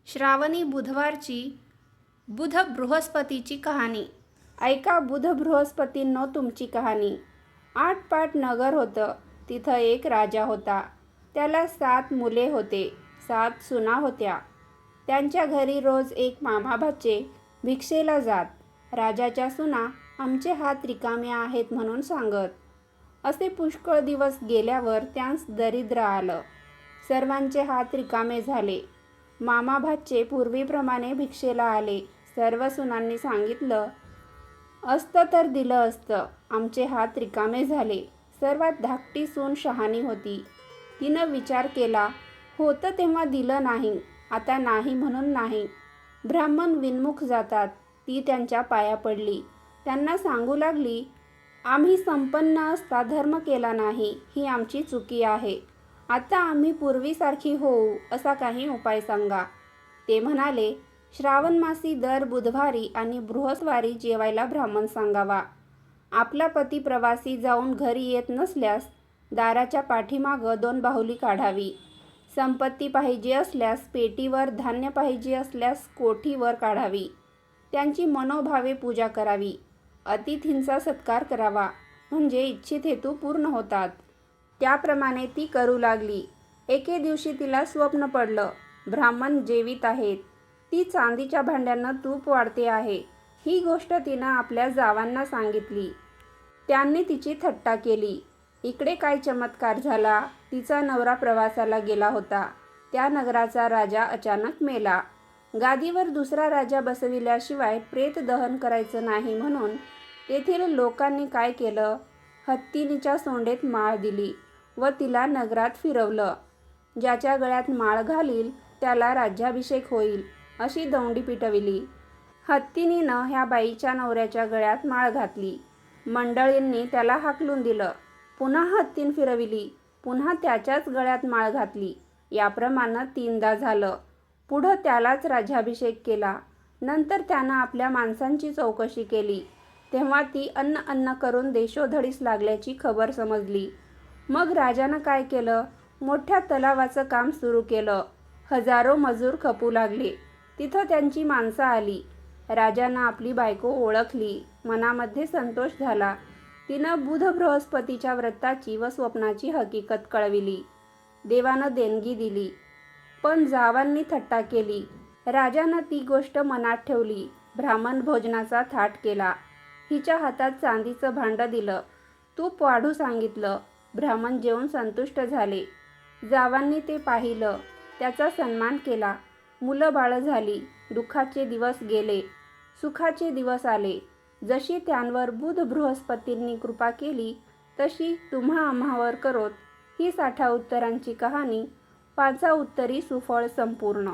श्रावणी बुधवारची बुध बृहस्पतीची कहाणी. ऐका बुध बृहस्पतींनो तुमची कहाणी. आटपाट नगर होतं. तिथं एक राजा होता. त्याला 7 मुले होते, 7 सुना होत्या. त्यांच्या घरी रोज एक मामाभाचे भिक्षेला जात. राजाच्या सुना आमचे हात रिकामे आहेत म्हणून सांगत. असे पुष्कळ दिवस गेल्यावर त्यांस दरिद्र आलं. सर्वांचे हात रिकामे झाले. मामाभाचे पूर्वीप्रमाणे भिक्षेला आले. सर्व सुनांनी सांगितलं असतं तर दिलं असतं, आमचे हात रिकामे झाले. सर्वात धाकटी सून शहाणी होती. तिनं विचार केला, होतं तेव्हा दिलं नाही, आता नाही म्हणून नाही. ब्राह्मण विनमुख जातात. ती त्यांच्या पाया पडली. त्यांना सांगू लागली, आम्ही संपन्न असता धर्म केला नाही, ही आमची चुकी आहे. आता आम्ही पूर्वीसारखी होऊ असा काही उपाय सांगा. ते म्हणाले, श्रावण मासी दर बुधवारी आणि बृहस्पतिवारी जेवायला ब्राह्मण सांगावा. आपला पती प्रवासी जाऊन घरी येत नसल्यास दाराच्या पाठीमागं 2 बाहुली काढावी. संपत्ती पाहिजे असल्यास पेटीवर, धान्य पाहिजे असल्यास कोठीवर काढावी. त्यांची मनोभावे पूजा करावी. अतिथींचा सत्कार करावा, म्हणजे इच्छित हेतू पूर्ण होतात. त्याप्रमाणे ती करू लागली. एके दिवशी तिला स्वप्न पडलं. ब्राह्मण जेवीत आहेत. ती चांदीच्या भांड्यानं तूप वाढते आहे. ही गोष्ट तिनं आपल्या जावांना सांगितली. त्यांनी तिची थट्टा केली. इकडे काय चमत्कार झाला. तिचा नवरा प्रवासाला गेला होता. त्या नगराचा राजा अचानक मेला. गादीवर दुसरा राजा बसविल्याशिवाय प्रेत दहन करायचं नाही म्हणून तेथील लोकांनी काय केलं, हत्तीनीच्या सोंडेत माळ दिली व तिला नगरात फिरवलं. ज्याच्या गळ्यात माळ घालील त्याला राज्याभिषेक होईल अशी दौंडी पिटविली. हत्तीनीनं ह्या बाईच्या नवऱ्याच्या गळ्यात माळ घातली. मंडळींनी त्याला हाकलून दिलं. पुन्हा हत्तीन फिरविली. पुन्हा त्याच्याच गळ्यात माळ घातली. याप्रमाणे 3दा झालं. पुढं त्यालाच राज्याभिषेक केला. नंतर त्यानं आपल्या माणसांची चौकशी केली. तेव्हा ती अन्न करून देशोधडीस लागल्याची खबर समजली. मग राजानं काय केलं, मोठ्या तलावाचं काम सुरू केलं. हजारो मजूर खपू लागले. तिथं त्यांची माणसं आली. राजानं आपली बायको ओळखली. मनामध्ये संतोष झाला. तिनं बुध बृहस्पतीच्या व्रताची व स्वप्नाची हकीकत कळविली. देवानं देणगी दिली. पण जावांनी थट्टा केली. राजानं ती गोष्ट मनात ठेवली. ब्राह्मण भोजनाचा थाट केला. हिच्या हातात चांदीचं भांडं दिलं. तूप वाढू सांगितलं. ब्राह्मण जेवून संतुष्ट झाले. जावांनी ते पाहिलं. त्याचा सन्मान केला. मुलं बाळं झाली. दुःखाचे दिवस गेले. सुखाचे दिवस आले. जशी त्यांवर बुध बृहस्पतींनी कृपा केली तशी तुम्हा आम्हावर करोत. ही 60 उत्तरांची कहाणी. 5 उत्तरी सुफळ संपूर्ण.